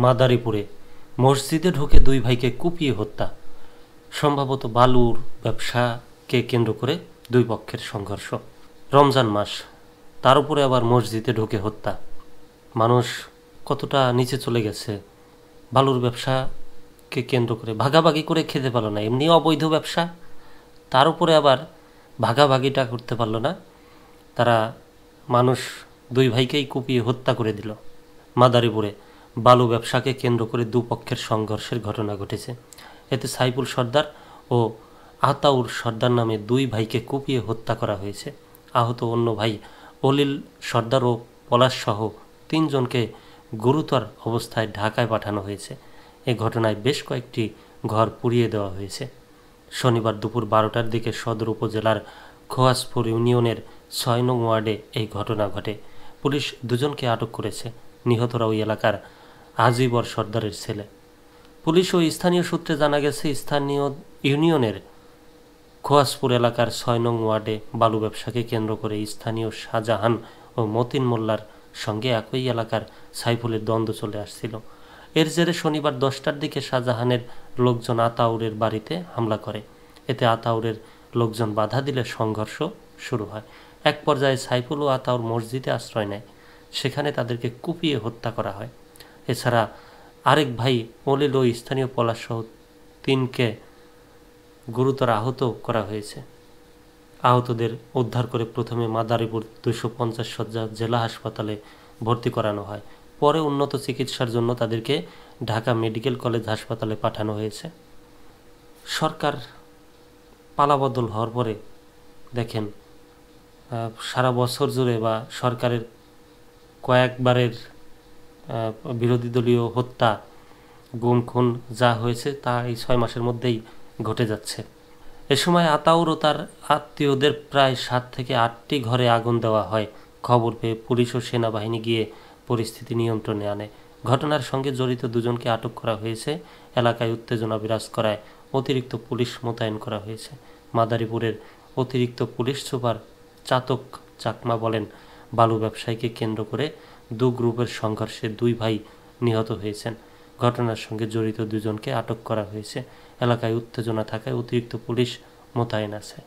মাদারীপুরে মসজিদে ঢুকে দুই ভাইকে কুপিয়ে হত্যা। সম্ভবত বালুর ব্যবসাকে কেন্দ্র করে দুই পক্ষের সংঘর্ষ। রমজান মাস, তার উপরে আবার মসজিদে ঢুকে হত্যা। মানুষ কতটা নিচে চলে গেছে। বালুর ব্যবসাকে কেন্দ্র করে ভাগাভাগি করে খেতে পারলো না, এমনি অবৈধ ব্যবসা, তার উপরে আবার ভাগাভাগিটা করতে পারলো না। তারা মানুষ দুই ভাইকেই কুপিয়ে হত্যা করে দিল। মাদারীপুরে বালু ব্যবসাকে কেন্দ্র করে দুপক্ষের সংঘর্ষের ঘটনা ঘটেছে। এতে সাইফুল সর্দার ও আতাউর সর্দার নামে দুই ভাইকে কুপিয়ে হত্যা করা হয়েছে। আহত অন্য ভাই অলিল সর্দার ও পলাশসহ তিনজনকে গুরুতর অবস্থায় ঢাকায় পাঠানো হয়েছে। এ ঘটনায় বেশ কয়েকটি ঘর পুড়িয়ে দেওয়া হয়েছে। শনিবার দুপুর 12টার দিকে সদর উপজেলার খোয়াজপুর ইউনিয়নের 6 নং ওয়ার্ডে এই ঘটনা ঘটে। পুলিশ দুজনকে আটক করেছে। নিহতরা ওই এলাকার আজিবর সর্দারের ছেলে। পুলিশ ও স্থানীয় সূত্রে জানা গেছে, স্থানীয় ইউনিয়নের খোয়াজপুর এলাকার 6 নং ওয়ার্ডে বালু ব্যবসাকে কেন্দ্র করে স্থানীয় শাহজাহান ও মতিন মোল্লার সঙ্গে একই এলাকার সাইফুলের দ্বন্দ্ব চলে আসছিল। এর জেরে শনিবার 10টার দিকে শাহজাহানের লোকজন আতাউরের বাড়িতে হামলা করে। এতে আতাউরের লোকজন বাধা দিলে সংঘর্ষ শুরু হয়। এক পর্যায়ে সাইফুল ও আতাউর মসজিদে আশ্রয় নেয়। সেখানে তাদেরকে কুপিয়ে হত্যা করা হয়। এছাড়া আরেক ভাই অলিল ও স্থানীয় পলাশসহ 3কে গুরুতর আহত করা হয়েছে। আহতদের উদ্ধার করে প্রথমে মাদারীপুর 250 শয্যা জেলা হাসপাতালে ভর্তি করানো হয়। পরে উন্নত চিকিৎসার জন্য তাদেরকে ঢাকা মেডিকেল কলেজ হাসপাতালে পাঠানো হয়েছে। সরকার পালাবদল হওয়ার পরে দেখেন, সারা বছর জুড়ে বা সরকারের কয়েকবারের বিরোধী দলীয় হত্যা, গুম খুন যা হয়েছে তা এই 6 মাসের মধ্যেই ঘটে যাচ্ছে। এ সময় আতাউর ও তার আত্মীয়দের প্রায় 7 থেকে 8টি ঘরে আগুন দেওয়া হয়। খবর পেয়ে পুলিশ ও সেনাবাহিনী গিয়ে পরিস্থিতি নিয়ন্ত্রণে আনে। ঘটনার সঙ্গে জড়িত দুজনকে আটক করা হয়েছে। এলাকায় উত্তেজনা বিরাজ করায় অতিরিক্ত পুলিশ মোতায়েন করা হয়েছে। মাদারীপুরের অতিরিক্ত পুলিশ সুপার চাতক চাকমা বলেন, বালু ব্যবসায়ীকে কেন্দ্র করে দু গ্রুপের সংঘর্ষে দুই ভাই নিহত হয়েছেন। ঘটনার সঙ্গে জড়িত দুজনকে আটক করা হয়েছে। এলাকায় উত্তেজনা থাকায় অতিরিক্ত পুলিশ মোতায়েন আছে।